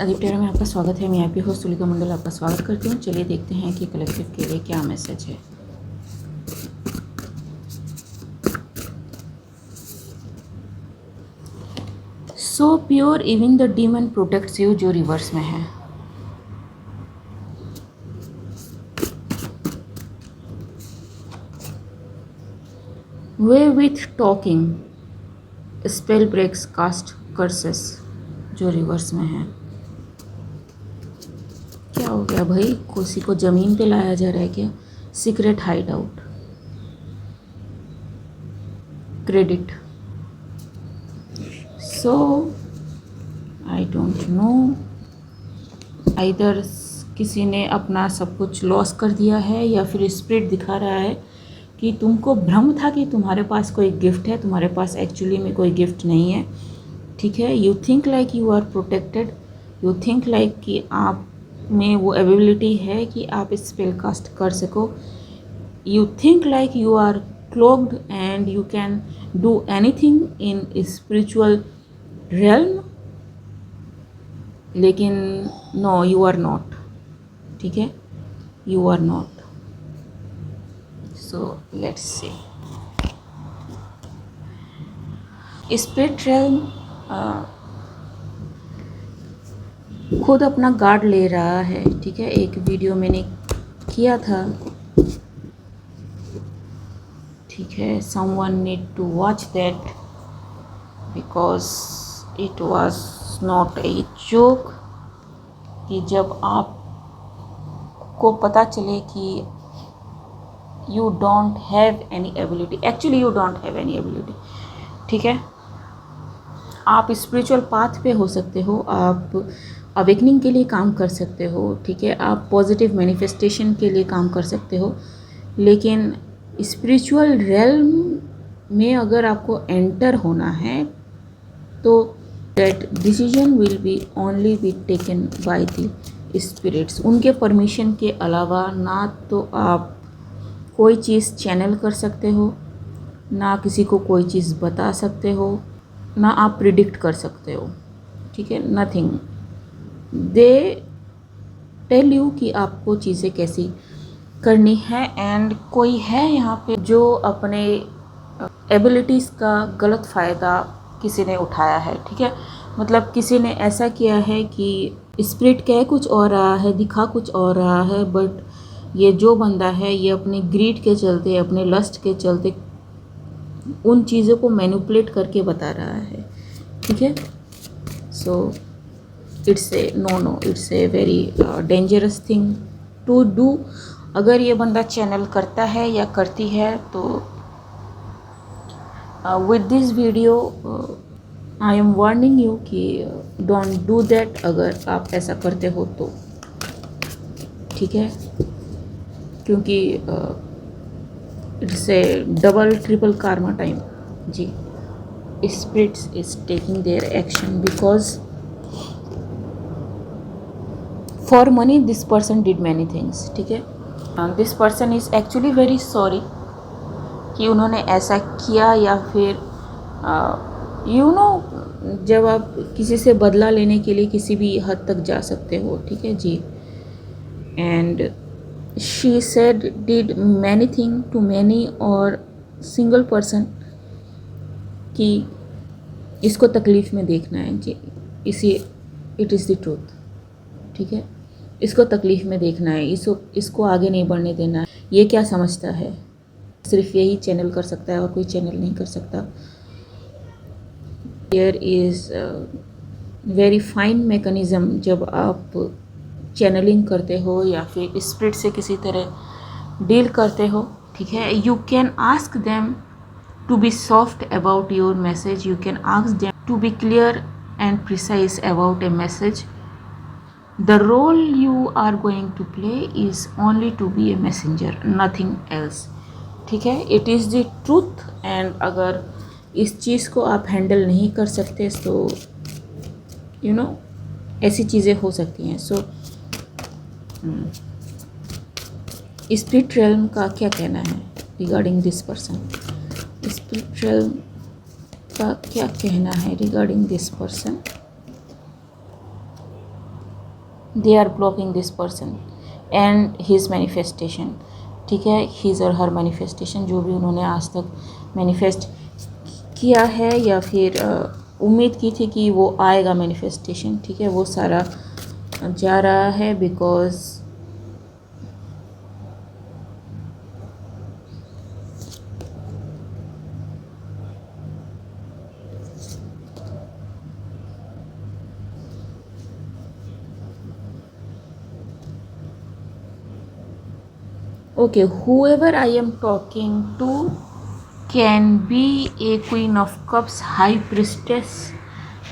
आदित्य में आपका स्वागत है। मैं आपकी होस्ट तुलिका मंडल आपका स्वागत करती हूँ। चलिए देखते हैं कि कलेक्टिव के लिए क्या मैसेज है। So pure even the demon protects you, जो रिवर्स में है। वे with talking spell breaks cast curses, जो रिवर्स में है। क्या हो गया भाई? किसी को ज़मीन पे लाया जा रहा है क्या? Secret hide out, credit. So I don't know, इधर किसी ने अपना सब कुछ लॉस कर दिया है या फिर स्पिरिट दिखा रहा है कि तुमको भ्रम था कि तुम्हारे पास कोई गिफ्ट है। तुम्हारे पास एक्चुअली में कोई गिफ्ट नहीं है, ठीक है। You think like you are protected, you think like कि आप में वो एबिलिटी है कि आप स्पेल कास्ट कर सको। You think like you are cloaked and you can do anything in spiritual realm, लेकिन नो, यू आर नॉट, ठीक है। You are not. So let's see. Spirit realm खुद अपना गार्ड ले रहा है, ठीक है। एक वीडियो मैंने किया था, ठीक है। Someone need to watch that because it was not a joke. कि जब आपको पता चले कि you don't have any ability, actually you don't have any ability, ठीक है। आप स्पिरिचुअल पाथ पे हो सकते हो, आप अवेकनिंग के लिए काम कर सकते हो, ठीक है। आप पॉजिटिव मैनिफेस्टेशन के लिए काम कर सकते हो, लेकिन स्पिरिचुअल रेल्म में अगर आपको एंटर होना है तो that decision will be only be taken by the spirits। उनके परमिशन के अलावा ना तो आप कोई चीज़ चैनल कर सकते हो, ना किसी को कोई चीज़ बता सकते हो, ना आप प्रिडिक्ट कर सकते हो, ठीक है। नथिंग। दे टेल यू कि आपको चीज़ें कैसी करनी है। एंड कोई है यहाँ पे जो अपने एबिलिटीज़ का गलत फ़ायदा किसी ने उठाया है, ठीक है। मतलब किसी ने ऐसा किया है कि स्पिरिट कह कुछ और रहा है, दिखा कुछ और रहा है, बट ये जो बंदा है ये अपने ग्रीड के चलते, अपने लस्ट के चलते उन चीज़ों को मैनिपुलेट करके बता रहा है, ठीक है। So it's a no, it's a very dangerous thing to do. अगर ये बंदा चैनल करता है या करती है तो with this video I am warning you कि डोंट डू दैट। अगर आप ऐसा करते हो तो, ठीक है, क्योंकि it's a double triple karma time ji. Spirits is taking their action because for money this person did many things, ठीक है। This person is actually very sorry कि उन्होंने ऐसा किया, या फिर यू नो जब आप किसी से बदला लेने के लिए किसी भी हद तक जा सकते हो, ठीक है जी। And she said did many thing too many और सिंगल पर्सन कि इसको तकलीफ़ में देखना है जी। इसी इट इज़ द ट्रूथ, ठीक है। इसको तकलीफ़ में देखना है, इसको आगे नहीं बढ़ने देना है। ये क्या समझता है सिर्फ यही चैनल कर सकता है और कोई चैनल नहीं कर सकता। There is very fine mechanism जब आप चैनलिंग करते हो या फिर स्पिरिट से किसी तरह डील करते हो, ठीक है। You can ask them to be soft about your message, you can ask them to be clear and precise about a message. The role you are going to play is only to be a messenger, nothing else, ठीक है। It is the truth. And अगर इस चीज़ को आप handle नहीं कर सकते तो यू नो ऐसी चीज़ें हो सकती हैं। सो स्पिरिट रेल्म का क्या कहना है regarding this person? Spirit realm का क्या कहना है regarding this person? They are blocking this person and his manifestation, ठीक है, हिज और हर मैनिफेस्टेशन, जो भी उन्होंने आज तक मैनिफेस्ट किया है या फिर उम्मीद की थी कि वो आएगा मैनिफेस्टेशन, ठीक है, वो सारा जा रहा है because okay, whoever I am talking to can be a queen of cups, high priestess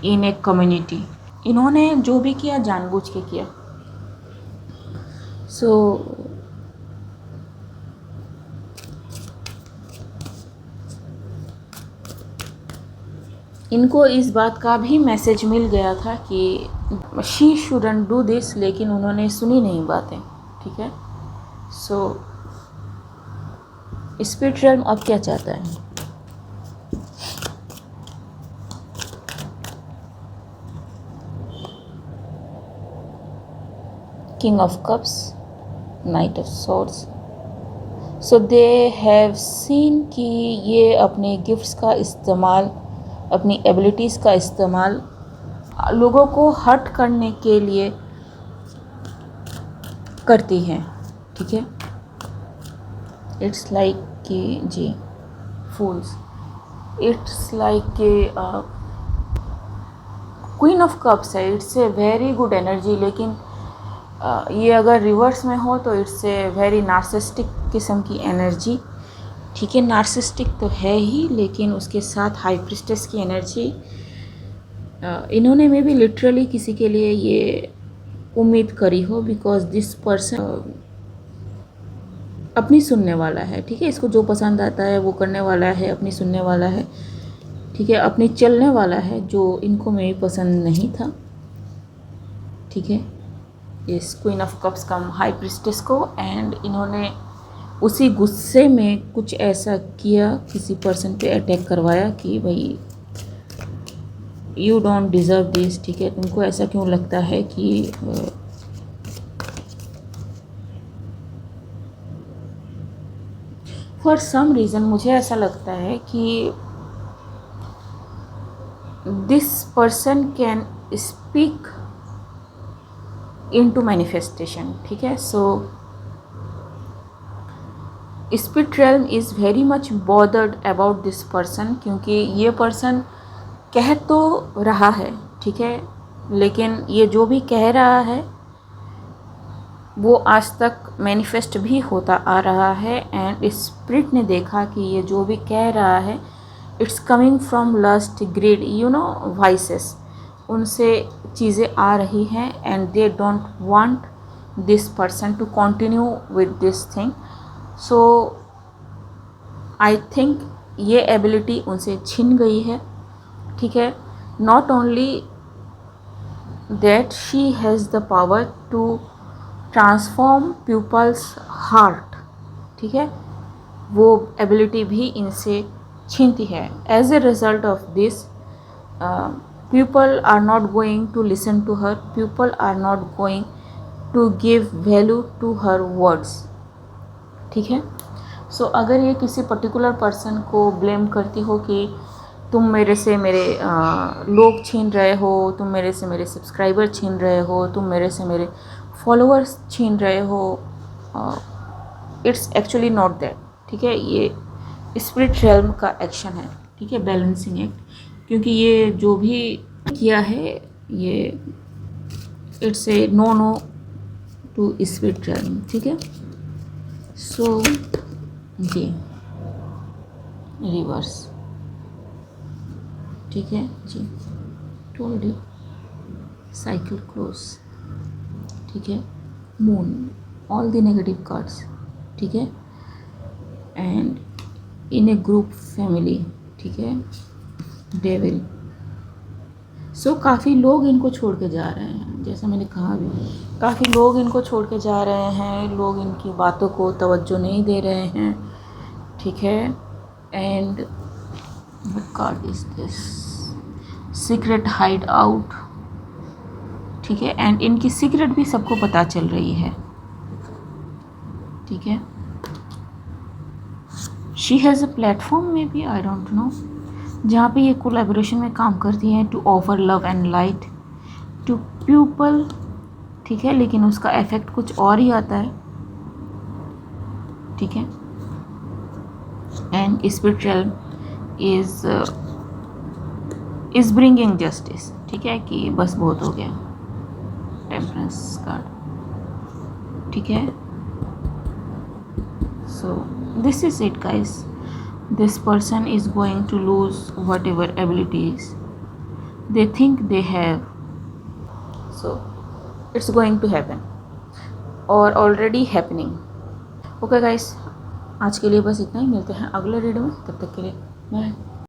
in a community. इन्होंने जो भी किया जानबूझ के किया. सो इनको इस बात का भी मैसेज मिल गया था कि शी शुडंट डू दिस, लेकिन उन्होंने सुनी नहीं बातें, ठीक है. सो स्पिरिट रेल्म अब क्या चाहता है? King of cups, night of swords. So they have seen कि ये अपने गिफ्ट्स का इस्तेमाल, अपनी एबिलिटीज़ का इस्तेमाल लोगों को हर्ट करने के लिए करती हैं, ठीक है. इट्स लाइक कि जी फूल्स, इट्स लाइक कि क्वीन ऑफ कप्स है, it's a very good energy, लेकिन ये अगर रिवर्स में हो तो इट्स ए वेरी नार्सिस्टिक किस्म की एनर्जी, ठीक है. नार्सिस्टिक तो है ही, लेकिन उसके साथ हाई प्रिस्टेस की एनर्जी. इन्होंने मे भी लिटरली किसी के लिए ये उम्मीद करी हो, बिकॉज दिस पर्सन अपनी सुनने वाला है, ठीक है. इसको जो पसंद आता है वो करने वाला है, अपनी सुनने वाला है, ठीक है, अपनी चलने वाला है, जो इनको मे भी पसंद नहीं था, ठीक है. इस queen of cups come high priestess को, एंड इन्होंने उसी गुस्से में कुछ ऐसा किया, किसी पर्सन पे अटैक करवाया कि भाई यू डोंट डिज़र्व दिस, ठीक है. तुमको ऐसा क्यों लगता है कि फॉर सम रीज़न मुझे ऐसा लगता है कि this person can speak into manifestation, ठीक है. So spirit realm is very much bothered about this person, क्योंकि ये पर्सन कह तो रहा है, ठीक है, लेकिन ये जो भी कह रहा है वो आज तक मैनिफेस्ट भी होता आ रहा है. एंड स्पिरिट ने देखा कि ये जो भी कह रहा है it's coming from lust, greed, you know, vices, उनसे चीज़ें आ रही हैं, and they don't want this person to continue with this thing. So I think ये एबिलिटी उनसे छिन गई है, ठीक है. Not only that she has the power to transform people's heart, ठीक है, वो एबिलिटी भी इनसे छीनती है. As a result of this people are not going to listen to her, people are not going to give value to her words, ठीक है. सो अगर ये किसी पर्टिकुलर पर्सन को ब्लेम करती हो कि तुम मेरे से मेरे लोग छीन रहे हो, तुम मेरे से मेरे सब्सक्राइबर छीन रहे हो, तुम मेरे से मेरे फॉलोअर्स छीन रहे हो, इट्स एक्चुअली नॉट दैट, ठीक है. ये स्पिरिट रेल्म का एक्शन है, ठीक है, बैलेंसिंग एक्ट, क्योंकि ये जो भी किया है ये it's a no no to spirit realm, ठीक है. सो जी रिवर्स, ठीक है ji, told you, cycle close, ठीक है. Moon, all the negative cards, ठीक है. And in a group family, ठीक है. डेविल. सो काफ़ी लोग इनको छोड़ के जा रहे हैं, जैसा मैंने कहा भी, काफ़ी लोग इनको छोड़ के जा रहे हैं, लोग इनकी बातों को तवज्जो नहीं दे रहे हैं, ठीक है. And what card is this? Secret hide out, ठीक है, एंड इनकी सीक्रेट भी सबको पता चल रही है, ठीक है। शी हैज़ अ प्लेटफॉर्म में भी, आई डोंट नो, जहाँ पे ये कोलैबोरेशन में काम करती हैं to offer love and light to people, ठीक है, लेकिन उसका इफेक्ट कुछ और ही आता है, ठीक है। And spiritual is bringing justice, ठीक है, कि बस बहुत हो गया, टेम्परेंस कार्ड, ठीक है। So this is it guys, this person is going to lose whatever abilities they think they have, so it's going to happen or already happening. Okay guys, आज के लिए बस इतना ही, मिलते हैं अगले वीडियो में, तब तक के लिए बाय।